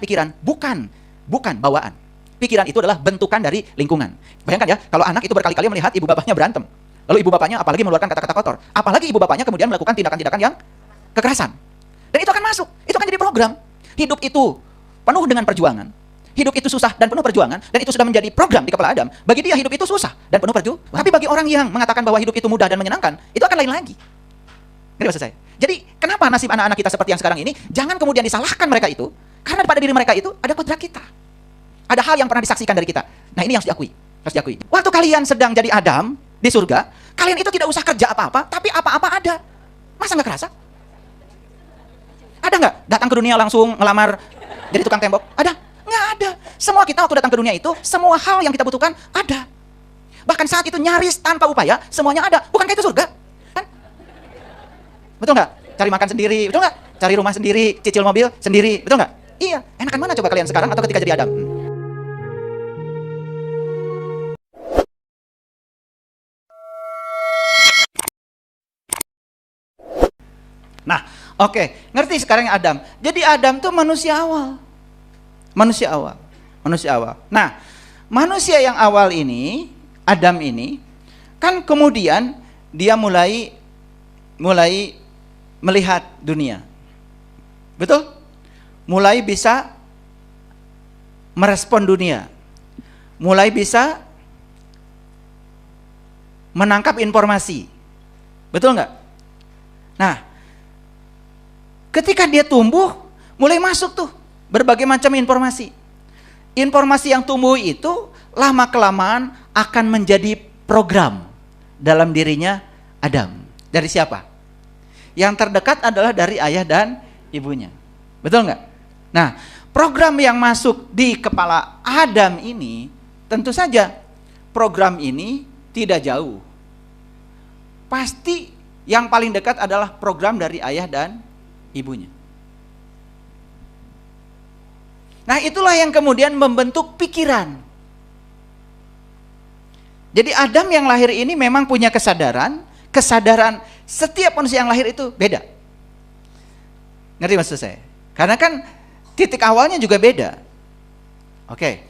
pikiran bukan bawaan. Pikiran itu adalah bentukan dari lingkungan. Bayangkan ya, kalau anak itu berkali-kali melihat ibu bapaknya berantem. Lalu ibu bapaknya apalagi mengeluarkan kata-kata kotor. Apalagi ibu bapaknya kemudian melakukan tindakan-tindakan yang kekerasan. Dan itu akan masuk. Itu akan jadi program. Hidup itu penuh dengan perjuangan. Hidup itu susah dan penuh perjuangan. Dan itu sudah menjadi program di kepala Adam. Bagi dia hidup itu susah dan penuh perjuangan. Tapi bagi orang yang mengatakan bahwa hidup itu mudah dan menyenangkan, itu akan lain lagi. Ngerti maksud saya? Jadi kenapa nasib anak-anak kita seperti yang sekarang ini? Jangan kemudian disalahkan mereka itu. Karena pada diri mereka itu ada kodrat kita. Ada hal yang pernah disaksikan dari kita. Nah ini yang harus diakui. Waktu kalian sedang jadi Adam di surga, kalian itu tidak usah kerja apa-apa, tapi apa-apa ada. Masa nggak kerasa? Ada nggak datang ke dunia langsung ngelamar jadi tukang tembok? Ada? Nggak ada. Semua kita waktu datang ke dunia itu, semua hal yang kita butuhkan ada. Bahkan saat itu nyaris tanpa upaya, semuanya ada. Bukankah itu surga? Kan? Betul nggak? Cari makan sendiri, betul nggak? Cari rumah sendiri, cicil mobil sendiri, betul nggak? Iya. Enakan mana coba kalian sekarang atau ketika jadi Adam? Nah, oke, ngerti sekarang Adam. Jadi Adam tuh manusia awal. Nah, manusia yang awal ini, Adam ini, kan kemudian dia mulai melihat dunia. Betul? Mulai bisa merespon dunia. Mulai bisa menangkap informasi. Betul nggak? Nah, ketika dia tumbuh, mulai masuk tuh berbagai macam informasi. Informasi yang tumbuh itu lama-kelamaan akan menjadi program dalam dirinya Adam. Dari siapa? Yang terdekat adalah dari ayah dan ibunya. Betul nggak? Nah, program yang masuk di kepala Adam ini, tentu saja program ini tidak jauh. Pasti yang paling dekat adalah program dari ayah dan ibunya. Nah, itulah yang kemudian membentuk pikiran. Jadi Adam yang lahir ini memang punya kesadaran setiap manusia yang lahir itu beda. Ngerti maksud saya? Karena kan titik awalnya juga beda. Oke.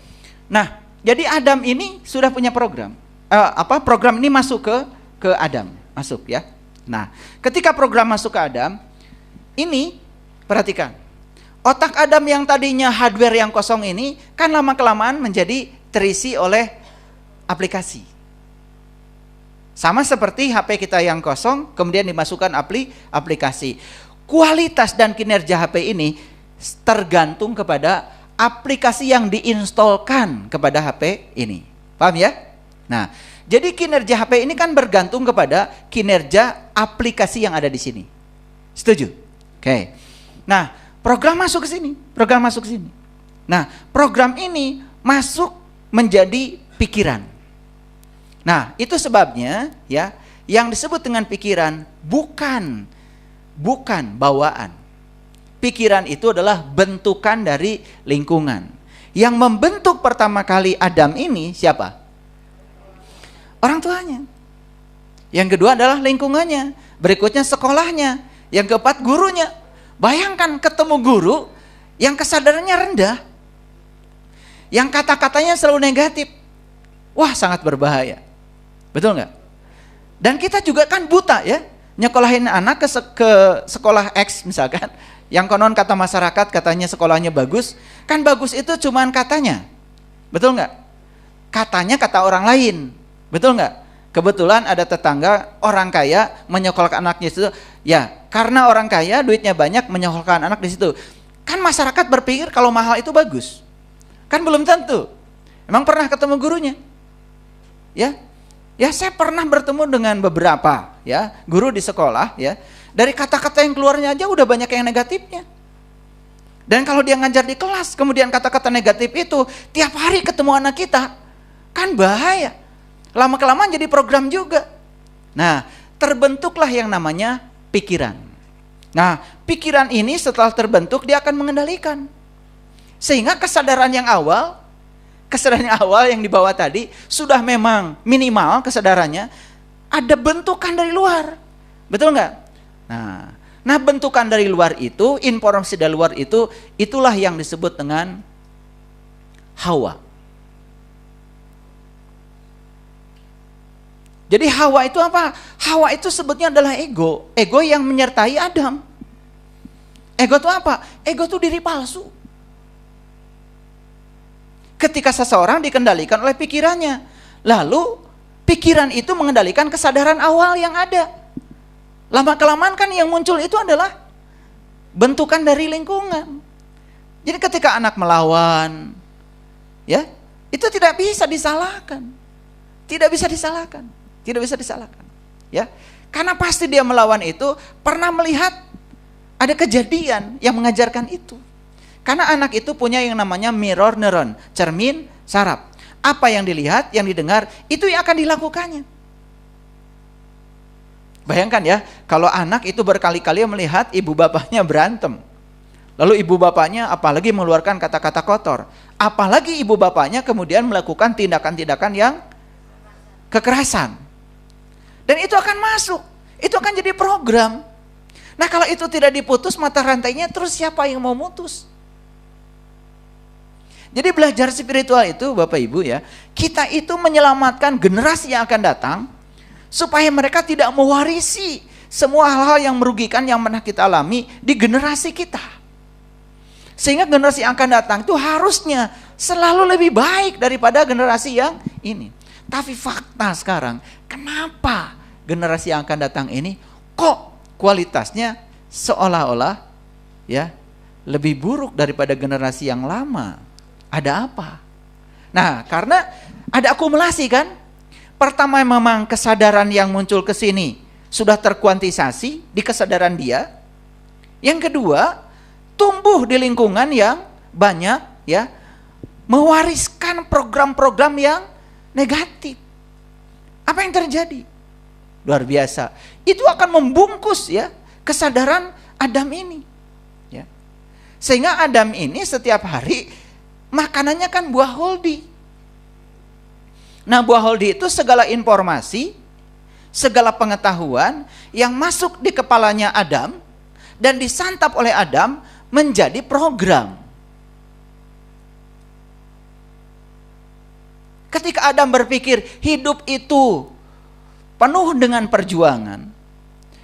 Nah, jadi Adam ini sudah punya program. Program ini masuk ke Adam, masuk ya. Nah, ketika program masuk ke Adam, ini perhatikan, otak Adam yang tadinya hardware yang kosong ini kan lama-kelamaan menjadi terisi oleh aplikasi. Sama seperti HP kita yang kosong kemudian dimasukkan aplikasi. Kualitas dan kinerja HP ini tergantung kepada aplikasi yang diinstalkan kepada HP ini. Paham ya? Nah, jadi kinerja HP ini kan bergantung kepada kinerja aplikasi yang ada di sini. Setuju? Oke. Nah, program masuk ke sini. Nah, program ini masuk menjadi pikiran. Nah, itu sebabnya ya, yang disebut dengan pikiran bukan bawaan. Pikiran itu adalah bentukan dari lingkungan. Yang membentuk pertama kali Adam ini siapa? Orang tuanya. Yang kedua adalah lingkungannya. Berikutnya sekolahnya. Yang keempat gurunya. Bayangkan ketemu guru yang kesadarannya rendah, yang kata-katanya selalu negatif. Wah, sangat berbahaya. Betul nggak? Dan kita juga kan buta ya, nyekolahin anak ke sekolah X misalkan, yang konon kata masyarakat katanya sekolahnya bagus. Kan bagus itu cuman katanya. Betul nggak? Katanya kata orang lain. Betul nggak? Kebetulan ada tetangga orang kaya menyekolahkan anaknya itu, ya karena orang kaya duitnya banyak menyekolahkan anak di situ. Kan masyarakat berpikir kalau mahal itu bagus. Kan belum tentu. Emang pernah ketemu gurunya? Ya saya pernah bertemu dengan beberapa ya guru di sekolah ya. Dari kata-kata yang keluarnya aja udah banyak yang negatifnya. Dan kalau dia ngajar di kelas, kemudian kata-kata negatif itu tiap hari ketemu anak kita, kan bahaya. Lama-kelamaan jadi program juga. Nah, terbentuklah yang namanya pikiran. Nah, pikiran ini setelah terbentuk dia akan mengendalikan. Sehingga kesadaran yang awal yang dibawa tadi sudah memang minimal kesadarannya, ada bentukan dari luar. Betul nggak? Nah, Nah, bentukan dari luar itu, informasi dari luar itu, itulah yang disebut dengan Hawa. Jadi Hawa itu apa? Hawa itu sebetulnya adalah ego. Ego yang menyertai Adam. Ego itu apa? Ego itu diri palsu. Ketika seseorang dikendalikan oleh pikirannya, lalu pikiran itu mengendalikan kesadaran awal yang ada. Lama-kelamaan kan yang muncul itu adalah bentukan dari lingkungan. Jadi ketika anak melawan, ya, itu tidak bisa disalahkan. Tidak bisa disalahkan. Tidak bisa disalahkan. Ya. Karena pasti dia melawan itu pernah melihat ada kejadian yang mengajarkan itu. Karena anak itu punya yang namanya mirror neuron, cermin saraf. Apa yang dilihat, yang didengar, itu yang akan dilakukannya. Bayangkan ya, kalau anak itu berkali-kali melihat ibu bapaknya berantem. Lalu ibu bapaknya apalagi mengeluarkan kata-kata kotor. Apalagi ibu bapaknya kemudian melakukan tindakan-tindakan yang kekerasan. Dan itu akan masuk. Itu akan jadi program. Nah, kalau itu tidak diputus mata rantainya, terus siapa yang mau mutus? Jadi belajar spiritual itu Bapak Ibu ya, kita itu menyelamatkan generasi yang akan datang, supaya mereka tidak mewarisi semua hal-hal yang merugikan yang pernah kita alami di generasi kita. Sehingga generasi yang akan datang itu harusnya selalu lebih baik daripada generasi yang ini. Tapi fakta sekarang, kenapa generasi yang akan datang ini kok kualitasnya seolah-olah ya lebih buruk daripada generasi yang lama? Ada apa? Nah, karena ada akumulasi kan? Pertama memang kesadaran yang muncul ke sini sudah terkuantisasi di kesadaran dia. Yang kedua, tumbuh di lingkungan yang banyak ya, mewariskan program-program yang negatif. Apa yang terjadi? Luar biasa. Itu akan membungkus ya kesadaran Adam ini. Ya. Sehingga Adam ini setiap hari makanannya kan buah holdi. Nah, buah holdi itu segala informasi, segala pengetahuan yang masuk di kepalanya Adam dan disantap oleh Adam menjadi program. Ketika Adam berpikir hidup itu penuh dengan perjuangan,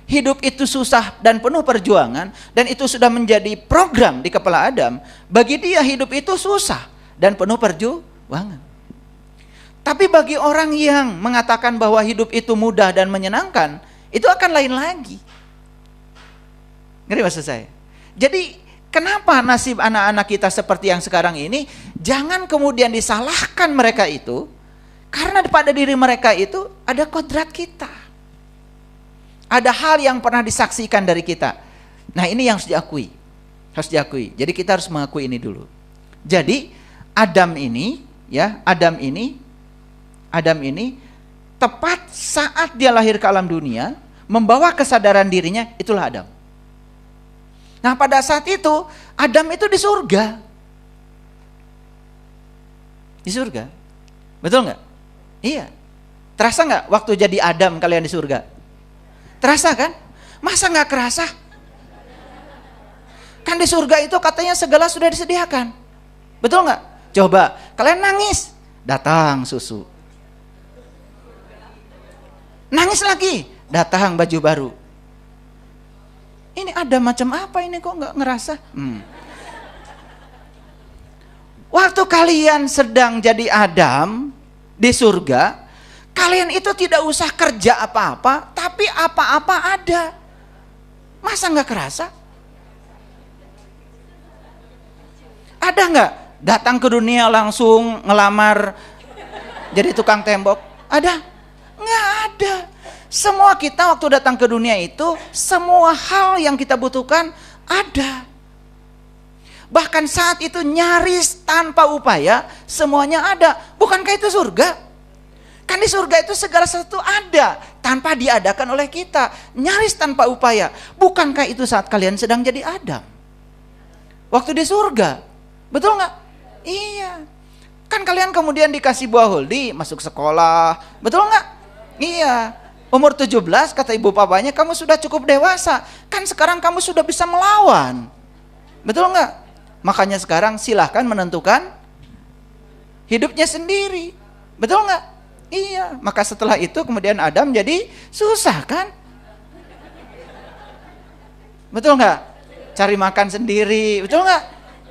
hidup itu susah dan penuh perjuangan, dan itu sudah menjadi program di kepala Adam, bagi dia hidup itu susah dan penuh perjuangan. Tapi bagi orang yang mengatakan bahwa hidup itu mudah dan menyenangkan, itu akan lain lagi. Ngerti maksud saya? Jadi kenapa nasib anak-anak kita seperti yang sekarang ini? Jangan kemudian disalahkan mereka itu, karena pada diri mereka itu ada kodrat kita. Ada hal yang pernah disaksikan dari kita. Nah, ini yang harus diakui. Harus diakui. Jadi kita harus mengakui ini dulu. Jadi Adam ini tepat saat dia lahir ke alam dunia, membawa kesadaran dirinya, itulah Adam. Nah, pada saat itu Adam itu di surga. Di surga. Betul nggak? Iya. Terasa nggak waktu jadi Adam kalian di surga? Terasa kan? Masa nggak kerasa? Kan di surga itu katanya segala sudah disediakan. Betul nggak? Coba kalian nangis, datang susu. Nangis lagi, datang baju baru. Ini ada macam apa ini kok nggak ngerasa? Waktu kalian sedang jadi Adam di surga, kalian itu tidak usah kerja apa-apa, tapi apa-apa ada. Masa nggak kerasa? Ada nggak datang ke dunia langsung ngelamar jadi tukang tembok? Ada? Nggak ada. Semua kita waktu datang ke dunia itu, semua hal yang kita butuhkan ada. Bahkan saat itu nyaris tanpa upaya, semuanya ada. Bukankah itu surga? Kan di surga itu segala sesuatu ada, tanpa diadakan oleh kita. Nyaris tanpa upaya. Bukankah itu saat kalian sedang jadi Adam? Waktu di surga. Betul nggak? Iya. Kan kalian kemudian dikasih buah holdi, masuk sekolah. Betul nggak? Iya. Umur 17 kata ibu papanya, kamu sudah cukup dewasa. Kan sekarang kamu sudah bisa melawan. Betul nggak? Makanya sekarang silahkan menentukan hidupnya sendiri. Betul nggak? Iya. Maka setelah itu kemudian Adam jadi susah kan? Betul nggak? Cari makan sendiri. Betul nggak?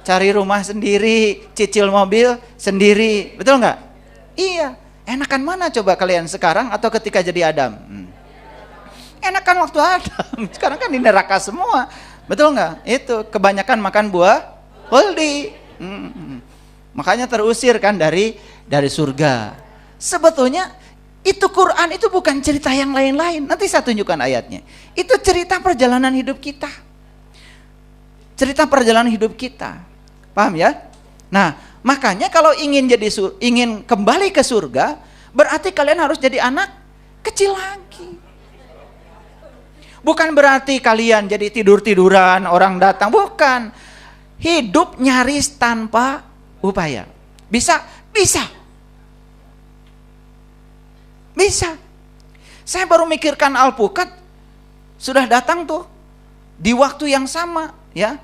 Cari rumah sendiri. Cicil mobil sendiri. Betul nggak? Iya. Enakan mana coba kalian sekarang atau ketika jadi Adam? Enakan waktu Adam. Sekarang kan di neraka semua. Betul nggak? Itu kebanyakan makan buah holdi. Makanya terusir kan dari surga. Sebetulnya itu Quran itu bukan cerita yang lain-lain. Nanti saya tunjukkan ayatnya. Itu cerita perjalanan hidup kita. Cerita perjalanan hidup kita. Paham ya? Nah, makanya kalau ingin kembali ke surga, berarti kalian harus jadi anak kecil lagi. Bukan berarti kalian jadi tidur-tiduran, orang datang, bukan. Hidup nyaris tanpa upaya. Bisa? Bisa. Bisa. Saya baru mikirkan alpukat sudah datang tuh di waktu yang sama, ya.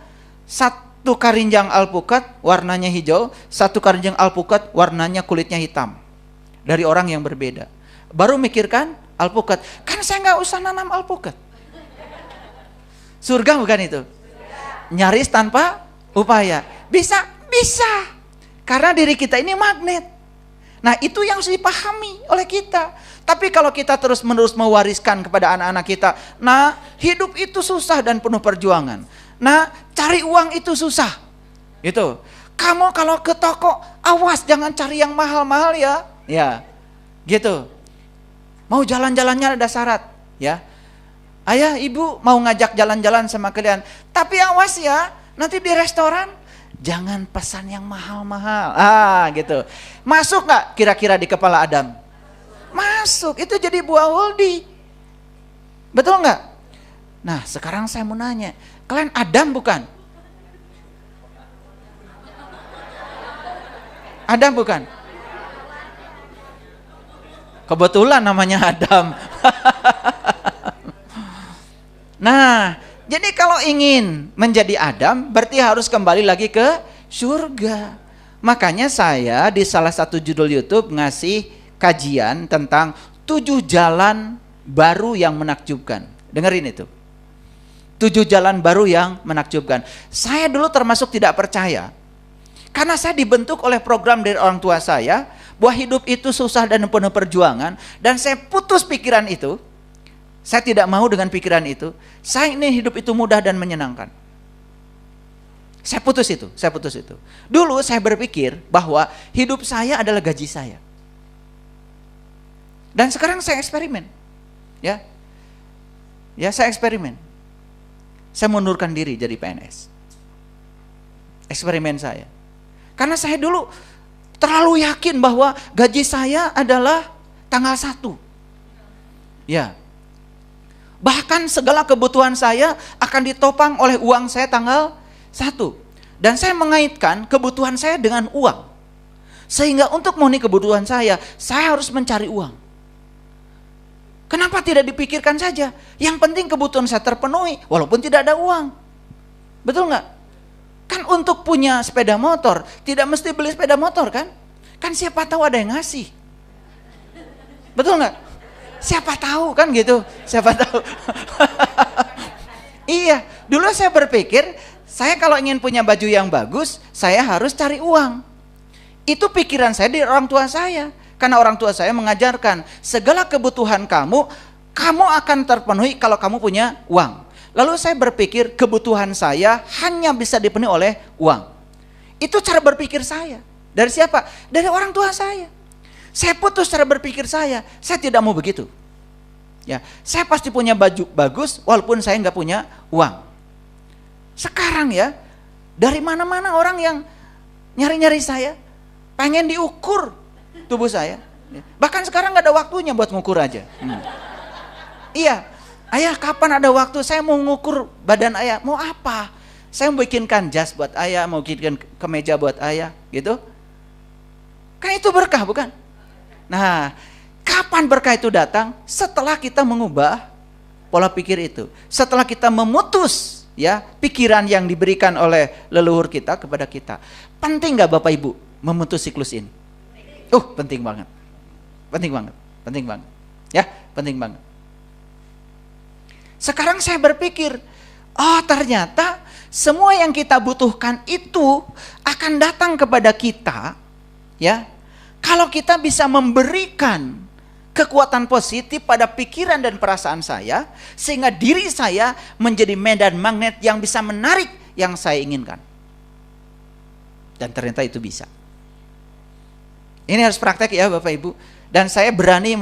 Satu karinjang alpukat warnanya hijau, satu karinjang alpukat warnanya kulitnya hitam. Dari orang yang berbeda. Baru mikirkan alpukat. Kan saya nggak usah nanam alpukat. Surga bukan itu? Nyaris tanpa upaya. Bisa? Bisa. Karena diri kita ini magnet. Nah, itu yang harus dipahami oleh kita. Tapi kalau kita terus-menerus mewariskan kepada anak-anak kita, nah, hidup itu susah dan penuh perjuangan. Nah, cari uang itu susah. Gitu. Kamu kalau ke toko, awas jangan cari yang mahal-mahal ya. Ya. Gitu. Mau jalan-jalannya ada syarat, ya. Ayah, ibu mau ngajak jalan-jalan sama kalian. Tapi awas ya, nanti di restoran jangan pesan yang mahal-mahal. Gitu. Masuk nggak kira-kira di kepala Adam? Masuk. Itu jadi buah holdi. Betul nggak? Nah, sekarang saya mau nanya, kalian Adam bukan? Adam bukan? Kebetulan namanya Adam. Nah, jadi kalau ingin menjadi Adam, berarti harus kembali lagi ke surga. Makanya saya di salah satu judul YouTube ngasih kajian tentang 7 jalan baru yang menakjubkan. Dengerin itu. 7 jalan baru yang menakjubkan. Saya dulu termasuk tidak percaya. Karena saya dibentuk oleh program dari orang tua saya, bahwa hidup itu susah dan penuh perjuangan. Dan saya putus pikiran itu. Saya tidak mau dengan pikiran itu. Saya ingin hidup itu mudah dan menyenangkan. Saya putus itu. Dulu saya berpikir bahwa hidup saya adalah gaji saya. Dan sekarang saya eksperimen. Ya, saya eksperimen. Saya mundurkan diri jadi PNS. Eksperimen saya. Karena saya dulu terlalu yakin bahwa gaji saya adalah tanggal 1. Ya. Bahkan segala kebutuhan saya akan ditopang oleh uang saya tanggal 1. Dan saya mengaitkan kebutuhan saya dengan uang. Sehingga untuk memenuhi kebutuhan saya harus mencari uang. Kenapa tidak dipikirkan saja? Yang penting kebutuhan saya terpenuhi walaupun tidak ada uang. Betul nggak? Kan untuk punya sepeda motor tidak mesti beli sepeda motor kan? Kan siapa tahu ada yang ngasih. Betul nggak? Siapa tahu kan gitu, siapa tahu. Iya, dulu saya berpikir, saya kalau ingin punya baju yang bagus, saya harus cari uang. Itu pikiran saya dari orang tua saya. Karena orang tua saya mengajarkan, segala kebutuhan kamu akan terpenuhi kalau kamu punya uang. Lalu saya berpikir, kebutuhan saya hanya bisa dipenuhi oleh uang. Itu cara berpikir saya. Dari siapa? Dari orang tua saya. Saya putus cara berpikir saya tidak mau begitu. Ya, saya pasti punya baju bagus walaupun saya nggak punya uang. Sekarang ya, dari mana-mana orang yang nyari-nyari saya, pengen diukur tubuh saya. Bahkan sekarang nggak ada waktunya buat ngukur aja. Iya, ayah kapan ada waktu? Saya mau ngukur badan ayah. Mau apa? Saya mau bikinkan jas buat ayah, mau bikinkan kemeja buat ayah, gitu. Kan itu berkah bukan? Nah, Kapan berkah itu datang? Setelah kita mengubah pola pikir itu. Setelah kita memutus ya pikiran yang diberikan oleh leluhur kita kepada kita. Penting nggak Bapak Ibu memutus siklus ini? Penting banget. Penting banget. Penting banget. Ya, penting banget. Sekarang saya berpikir, ternyata semua yang kita butuhkan itu akan datang kepada kita ya. Kalau kita bisa memberikan kekuatan positif pada pikiran dan perasaan saya, sehingga diri saya menjadi medan magnet yang bisa menarik yang saya inginkan. Dan ternyata itu bisa. Ini harus praktek ya Bapak Ibu. Dan saya berani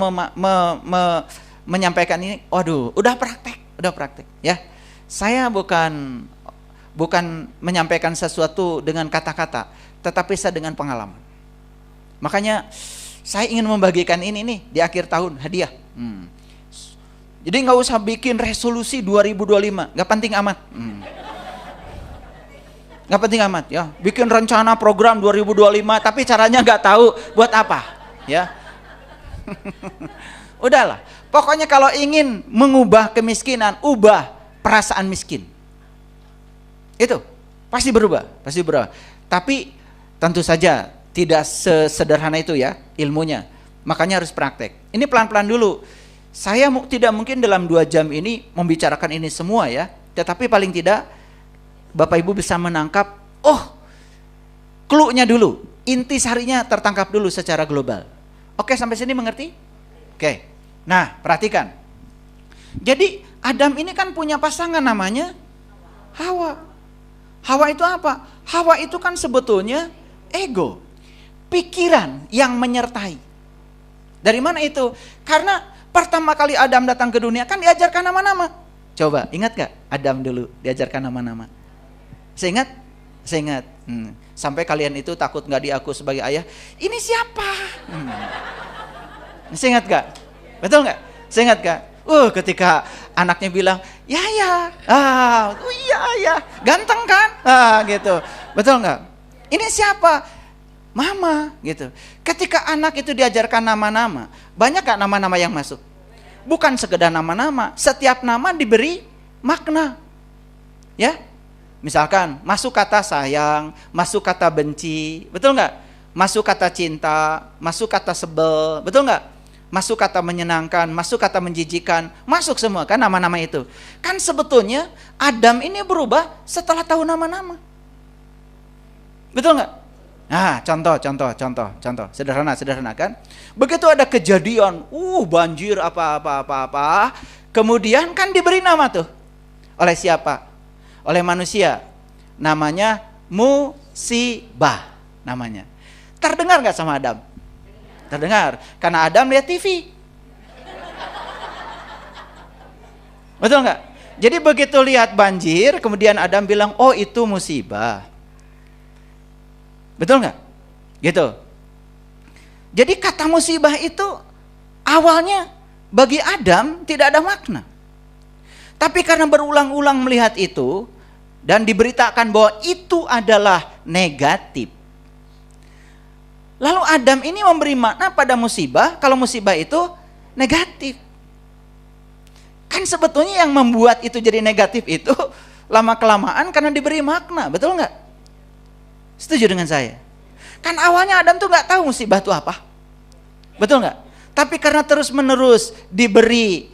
menyampaikan ini, udah praktek ya. Saya bukan menyampaikan sesuatu dengan kata-kata, tetapi saya dengan pengalaman. Makanya saya ingin membagikan ini nih di akhir tahun hadiah. Jadi nggak usah bikin resolusi 2025, nggak penting amat. Nggak penting amat ya. Bikin rencana program 2025, tapi caranya nggak tahu buat apa, ya. Udahlah. Pokoknya kalau ingin mengubah kemiskinan, ubah perasaan miskin. Itu pasti berubah. Tapi tentu saja tidak sesederhana itu ya ilmunya. Makanya harus praktek. Ini pelan-pelan dulu. Saya tidak mungkin dalam 2 jam ini membicarakan ini semua ya. Tetapi paling tidak Bapak Ibu bisa menangkap, clue-nya dulu. Inti sarinya tertangkap dulu secara global. Oke, sampai sini mengerti? Oke. Nah, perhatikan. Jadi Adam ini kan punya pasangan namanya Hawa. Hawa itu apa? Hawa itu kan sebetulnya ego. Pikiran yang menyertai. Dari mana itu? Karena pertama kali Adam datang ke dunia kan diajarkan nama-nama. Coba ingat gak Adam dulu diajarkan nama-nama? Saya ingat? Sampai kalian itu takut gak diaku sebagai ayah. Ini siapa? Saya ingat gak? Betul gak? Saya ingat gak? Ketika anaknya bilang ya, iya, ganteng kan? Gitu. Betul gak? Ini siapa? Mama gitu. Ketika anak itu diajarkan nama-nama, banyak gak nama-nama yang masuk? Bukan sekedar nama-nama, setiap nama diberi makna. Ya? Misalkan masuk kata sayang, masuk kata benci, betul gak? Masuk kata cinta, masuk kata sebel, betul gak? Masuk kata menyenangkan, masuk kata menjijikan, masuk semua kan nama-nama itu. Kan sebetulnya Adam ini berubah setelah tahu nama-nama. Betul gak? Nah, contoh, sederhana kan? Begitu ada kejadian, banjir apa, kemudian kan diberi nama tuh. Oleh siapa? Oleh manusia. Namanya musibah namanya. Terdengar gak sama Adam? Terdengar, karena Adam lihat TV. Betul gak? Jadi begitu lihat banjir, kemudian Adam bilang, itu musibah. Betul nggak? Gitu. Jadi kata musibah itu awalnya bagi Adam tidak ada makna. Tapi karena berulang-ulang melihat itu dan diberitakan bahwa itu adalah negatif. Lalu Adam ini memberi makna pada musibah kalau musibah itu negatif. Kan sebetulnya yang membuat itu jadi negatif itu lama-kelamaan karena diberi makna, betul nggak? Setuju dengan saya? Kan awalnya Adam tuh nggak tahu musibah itu apa, betul nggak? Tapi karena terus-menerus diberi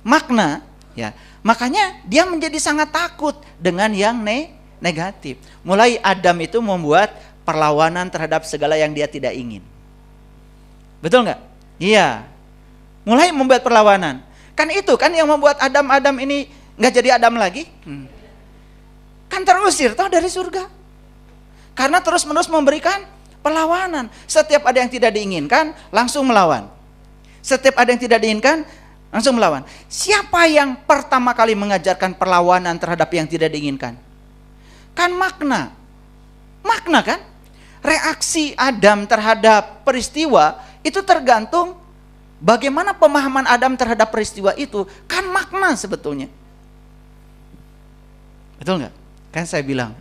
makna, ya, makanya dia menjadi sangat takut dengan yang negatif. Mulai Adam itu membuat perlawanan terhadap segala yang dia tidak ingin, betul nggak? Iya, mulai membuat perlawanan. Kan itu kan yang membuat Adam ini nggak jadi Adam lagi. Kan terusir toh dari surga. Karena terus-menerus memberikan perlawanan. Setiap ada yang tidak diinginkan, langsung melawan. Setiap ada yang tidak diinginkan, langsung melawan. Siapa yang pertama kali mengajarkan perlawanan terhadap yang tidak diinginkan? Kan makna. Makna kan? Reaksi Adam terhadap peristiwa itu tergantung bagaimana pemahaman Adam terhadap peristiwa itu. Kan makna sebetulnya. Betul nggak? Kan saya bilang,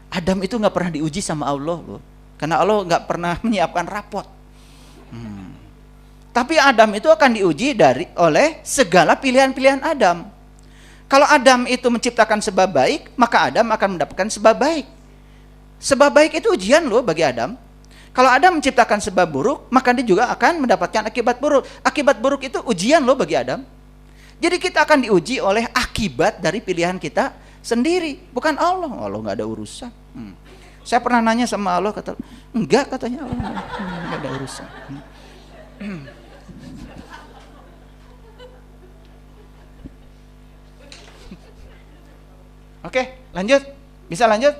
Adam itu nggak pernah diuji sama Allah loh, karena Allah nggak pernah menyiapkan rapot. Tapi Adam itu akan diuji oleh segala pilihan-pilihan Adam. Kalau Adam itu menciptakan sebab baik, maka Adam akan mendapatkan sebab baik. Sebab baik itu ujian loh bagi Adam. Kalau Adam menciptakan sebab buruk, maka dia juga akan mendapatkan akibat buruk. Akibat buruk itu ujian loh bagi Adam. Jadi kita akan diuji oleh akibat dari pilihan kita sendiri, bukan Allah. Allah nggak ada urusan. Saya pernah nanya sama Allah, kata enggak, katanya Allah nggak ada urusan. Oke, lanjut. Bisa lanjut?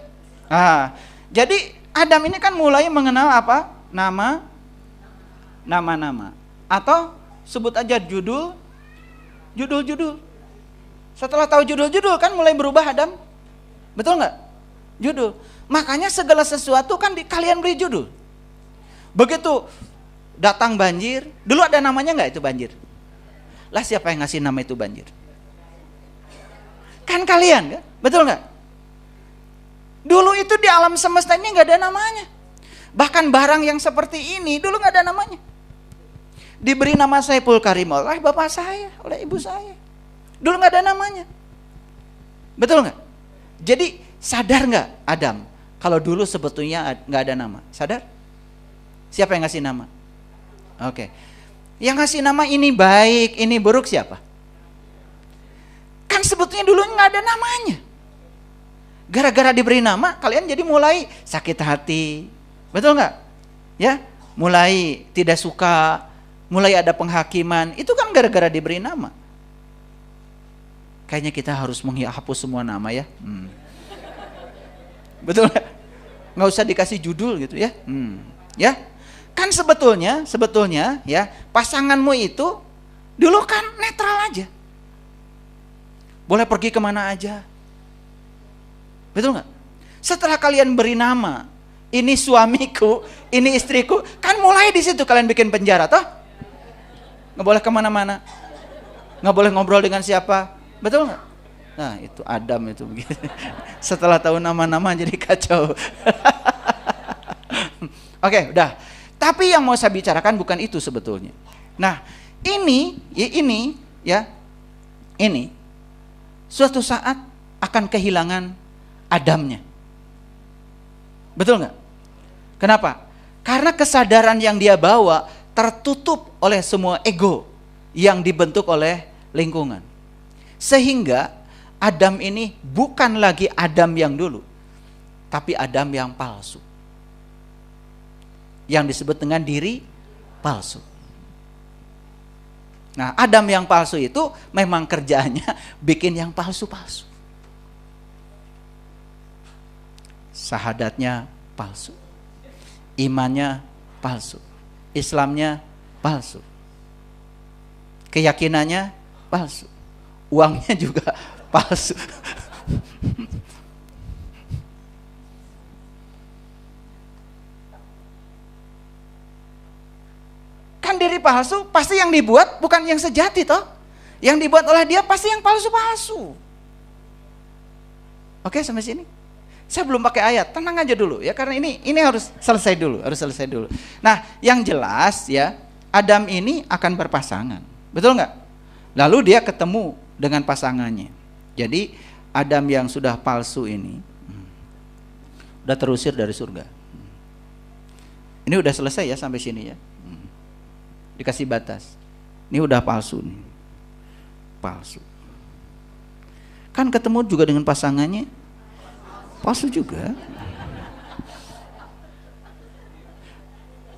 Jadi Adam ini kan mulai mengenal apa? Nama-nama. Atau sebut aja judul-judul. Setelah tahu judul-judul kan mulai berubah Adam. Betul nggak? Judul. Makanya segala sesuatu kan kalian beri judul. Begitu datang banjir, dulu ada namanya nggak itu banjir? Lah siapa yang ngasih nama itu banjir? Kan kalian kan? Betul nggak? Dulu itu di alam semesta ini nggak ada namanya. Bahkan barang yang seperti ini dulu nggak ada namanya. Diberi nama Saiful Karim oleh bapak saya, oleh ibu saya. Dulu nggak ada namanya. Betul nggak? Jadi sadar nggak Adam? Kalau dulu sebetulnya nggak ada nama. Sadar? Siapa yang ngasih nama? Oke. Yang ngasih nama ini baik, ini buruk siapa? Kan sebetulnya dulu nggak ada namanya. Gara-gara diberi nama, kalian jadi mulai sakit hati. Betul nggak? Ya, mulai tidak suka, mulai ada penghakiman. Itu kan gara-gara diberi nama. Kayaknya kita harus menghapus semua nama ya. Betul nggak? Nggak usah dikasih judul gitu ya. Ya, kan sebetulnya ya pasanganmu itu dulu kan netral aja. Boleh pergi kemana aja. Betul nggak? Setelah kalian beri nama, ini suamiku, ini istriku, kan mulai di situ kalian bikin penjara, toh? Nggak boleh kemana-mana, nggak boleh ngobrol dengan siapa, betul nggak? Nah itu Adam itu begitu. Setelah tahu nama-nama jadi kacau. Oke, udah. Tapi yang mau saya bicarakan bukan itu sebetulnya. Nah ini suatu saat akan kehilangan Adamnya. Betul nggak? Kenapa? Karena kesadaran yang dia bawa tertutup oleh semua ego yang dibentuk oleh lingkungan. Sehingga Adam ini bukan lagi Adam yang dulu, tapi Adam yang palsu. Yang disebut dengan diri palsu. Nah, Adam yang palsu itu memang kerjaannya bikin yang palsu-palsu. Syahadatnya palsu, imannya palsu, Islamnya palsu, keyakinannya palsu, uangnya juga palsu. Kan diri palsu pasti yang dibuat bukan yang sejati toh. Yang dibuat oleh dia pasti yang palsu-palsu. Oke, sampai sini. Saya belum pakai ayat, tenang aja dulu ya, karena ini harus selesai dulu. Nah, yang jelas ya, Adam ini akan berpasangan. Betul nggak? Lalu dia ketemu dengan pasangannya. Jadi Adam yang sudah palsu ini udah terusir dari surga. Ini udah selesai ya sampai sini ya. Dikasih batas. Ini udah palsu nih. Palsu. Kan ketemu juga dengan pasangannya palsu juga.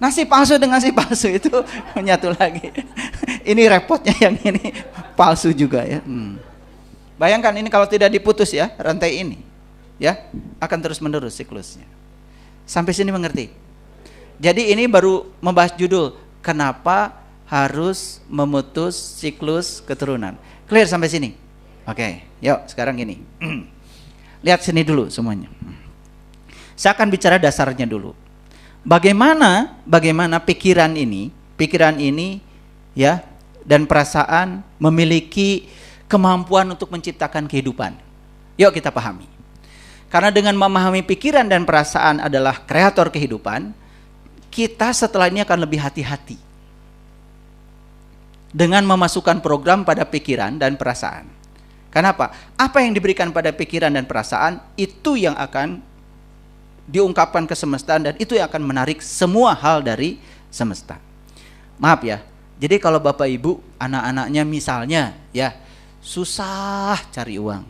Nasi palsu dengan si palsu itu menyatu lagi. Ini repotnya yang ini palsu juga ya. Bayangkan ini kalau tidak diputus ya rantai ini, ya akan terus menerus siklusnya. Sampai sini mengerti? Jadi ini baru membahas judul, kenapa harus memutus siklus keturunan. Clear sampai sini? Oke, yuk sekarang gini. Lihat sini dulu semuanya. Saya akan bicara dasarnya dulu. Bagaimana pikiran ini ya dan perasaan memiliki kemampuan untuk menciptakan kehidupan. Yuk kita pahami. Karena dengan memahami pikiran dan perasaan adalah kreator kehidupan, kita setelah ini akan lebih hati-hati. dengan memasukkan program pada pikiran dan perasaan. Kenapa? Apa yang diberikan pada pikiran dan perasaan itu yang akan diungkapkan ke semesta, dan itu yang akan menarik semua hal dari semesta. Maaf ya, jadi kalau Bapak Ibu anak-anaknya misalnya ya susah cari uang,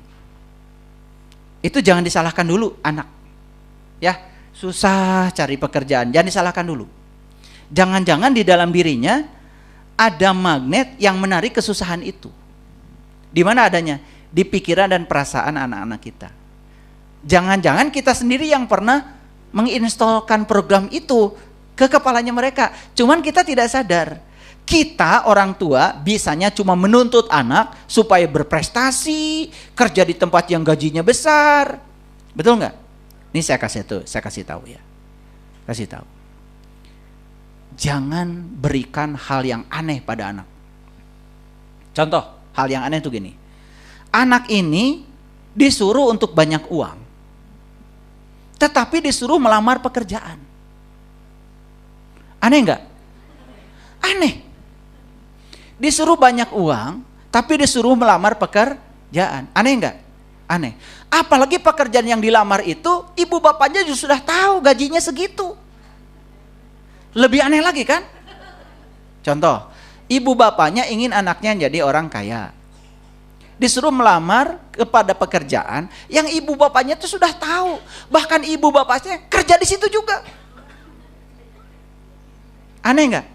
itu jangan disalahkan dulu anak. Ya, susah cari pekerjaan, jangan disalahkan dulu. Jangan-jangan di dalam dirinya ada magnet yang menarik kesusahan itu. Di mana adanya? Di pikiran dan perasaan anak-anak kita. Jangan-jangan kita sendiri yang pernah menginstalkan program itu ke kepalanya mereka. Cuman kita tidak sadar. Kita orang tua bisanya cuma menuntut anak supaya berprestasi, kerja di tempat yang gajinya besar. Betul nggak? Ini saya kasih tahu ya. Kasih tahu. Jangan berikan hal yang aneh pada anak. Contoh, hal yang aneh itu gini. Anak ini disuruh untuk banyak uang, tetapi disuruh melamar pekerjaan. Aneh enggak? Aneh. Disuruh banyak uang, tapi disuruh melamar pekerjaan. Aneh enggak? Aneh. Apalagi pekerjaan yang dilamar itu, ibu bapaknya juga sudah tahu gajinya segitu. Lebih aneh lagi kan? Contoh, ibu bapaknya ingin anaknya jadi orang kaya. Disuruh melamar kepada pekerjaan yang ibu bapaknya itu sudah tahu. Bahkan ibu bapaknya kerja di situ juga. Aneh nggak?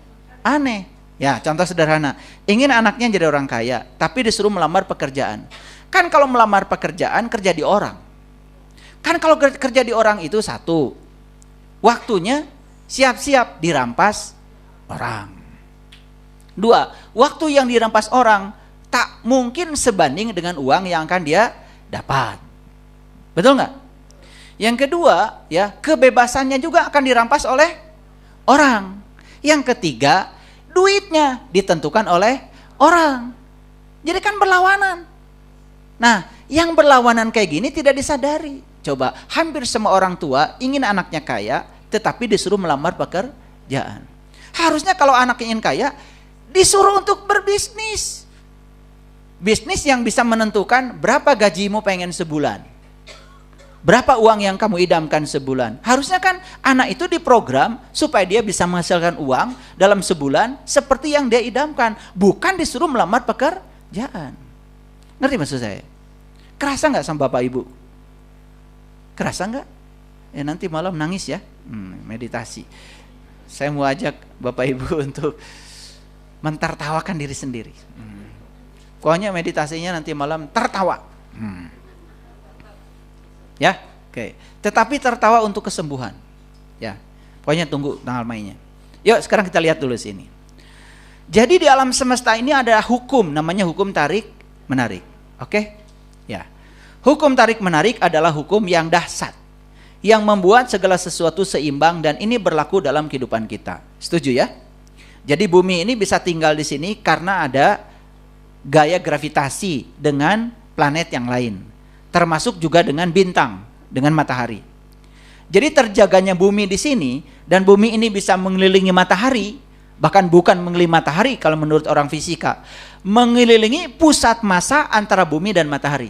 Aneh. Ya, contoh sederhana. Ingin anaknya jadi orang kaya, tapi disuruh melamar pekerjaan. Kan kalau melamar pekerjaan, kerja di orang. Kan kalau kerja di orang itu satu, waktunya siap-siap dirampas orang. Dua, waktu yang dirampas orang tak mungkin sebanding dengan uang yang akan dia dapat. Betul nggak? Yang kedua, ya, kebebasannya juga akan dirampas oleh orang. Yang ketiga, duitnya ditentukan oleh orang. Jadi kan berlawanan. Nah, yang berlawanan kayak gini tidak disadari. Coba, hampir semua orang tua ingin anaknya kaya, tetapi disuruh melamar pekerjaan. Harusnya kalau anak ingin kaya, disuruh untuk berbisnis. Bisnis yang bisa menentukan berapa gajimu pengen sebulan, berapa uang yang kamu idamkan sebulan. Harusnya kan anak itu diprogram supaya dia bisa menghasilkan uang dalam sebulan seperti yang dia idamkan, bukan disuruh melamar pekerjaan. Ngerti maksud saya? Kerasa nggak sama Bapak Ibu? Kerasa nggak? Ya nanti malam nangis ya, meditasi. Saya mau ajak Bapak Ibu untuk mentertawakan diri sendiri. Pokoknya meditasinya nanti malam tertawa. Ya, oke. Tetapi tertawa untuk kesembuhan. Ya, pokoknya tunggu tanggal mainnya. Yuk sekarang kita lihat dulu sini. Jadi di alam semesta ini ada hukum, namanya hukum tarik menarik. Oke? Ya. Hukum tarik menarik adalah hukum yang dahsyat, yang membuat segala sesuatu seimbang, dan ini berlaku dalam kehidupan kita. Setuju ya? Jadi bumi ini bisa tinggal di sini karena ada gaya gravitasi dengan planet yang lain, termasuk juga dengan bintang, dengan matahari. Jadi terjaganya bumi di sini, dan bumi ini bisa mengelilingi matahari, bahkan bukan mengelilingi matahari kalau menurut orang fisika, mengelilingi pusat massa antara bumi dan matahari.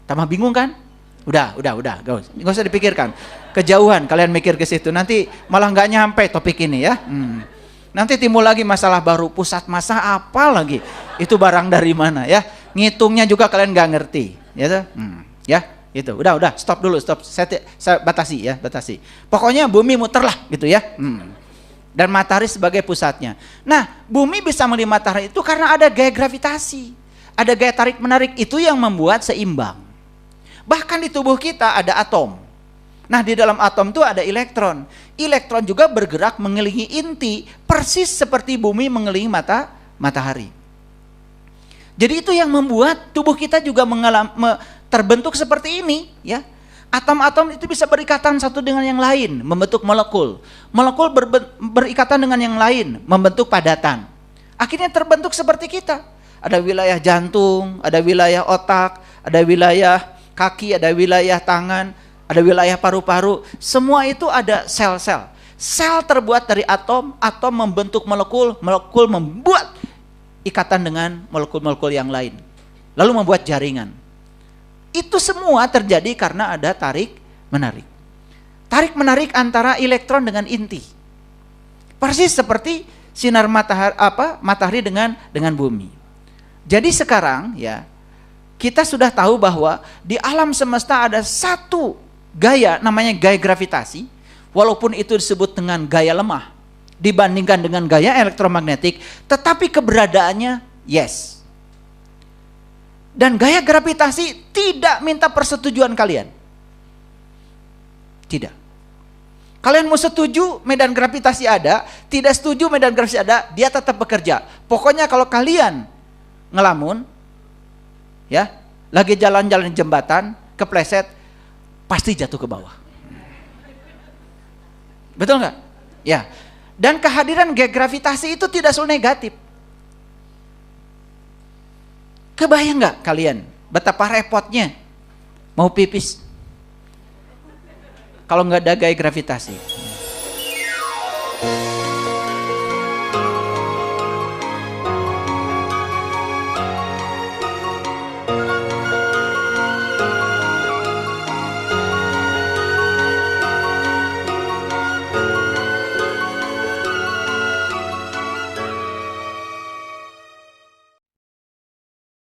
Tambah bingung kan? Udah, nggak usah dipikirkan. Kejauhan kalian mikir ke situ, nanti malah nggak nyampe topik ini ya. Nanti timbul lagi masalah baru, pusat massa apa lagi? Itu barang dari mana ya? Ngitungnya juga kalian nggak ngerti, ya, ya, itu. Udah, stop dulu, stop. Saya batasi ya, batasi. Pokoknya bumi muter lah, gitu ya. Dan matahari sebagai pusatnya. Nah, bumi bisa melihat matahari itu karena ada gaya gravitasi, ada gaya tarik menarik, itu yang membuat seimbang. Bahkan di tubuh kita ada atom. Nah, di dalam atom itu ada elektron. Elektron juga bergerak mengelilingi inti, persis seperti bumi mengelilingi matahari. Jadi itu yang membuat tubuh kita juga terbentuk seperti ini, ya. Atom-atom itu bisa berikatan satu dengan yang lain, membentuk molekul. Molekul berikatan dengan yang lain, membentuk padatan. Akhirnya terbentuk seperti kita. Ada wilayah jantung, ada wilayah otak, ada wilayah kaki, ada wilayah tangan, ada wilayah paru-paru. Semua itu ada sel-sel. Sel terbuat dari atom, atom membentuk molekul, molekul membuat ikatan dengan molekul-molekul yang lain. Lalu membuat jaringan. Itu semua terjadi karena ada tarik-menarik. Tarik-menarik antara elektron dengan inti. Persis seperti sinar matahari dengan bumi. Jadi sekarang ya, kita sudah tahu bahwa di alam semesta ada satu gaya namanya gaya gravitasi, walaupun itu disebut dengan gaya lemah dibandingkan dengan gaya elektromagnetik, tetapi keberadaannya yes. Dan gaya gravitasi tidak minta persetujuan kalian. Tidak. Kalian mau setuju medan gravitasi ada, tidak setuju medan gravitasi ada, dia tetap bekerja. Pokoknya kalau kalian ngelamun, ya, lagi jalan-jalan jembatan, kepleset, pasti jatuh ke bawah. Betul nggak? Ya. Dan kehadiran gaya gravitasi itu tidak selalu negatif. Kebayang nggak kalian betapa repotnya mau pipis kalau nggak ada gaya gravitasi?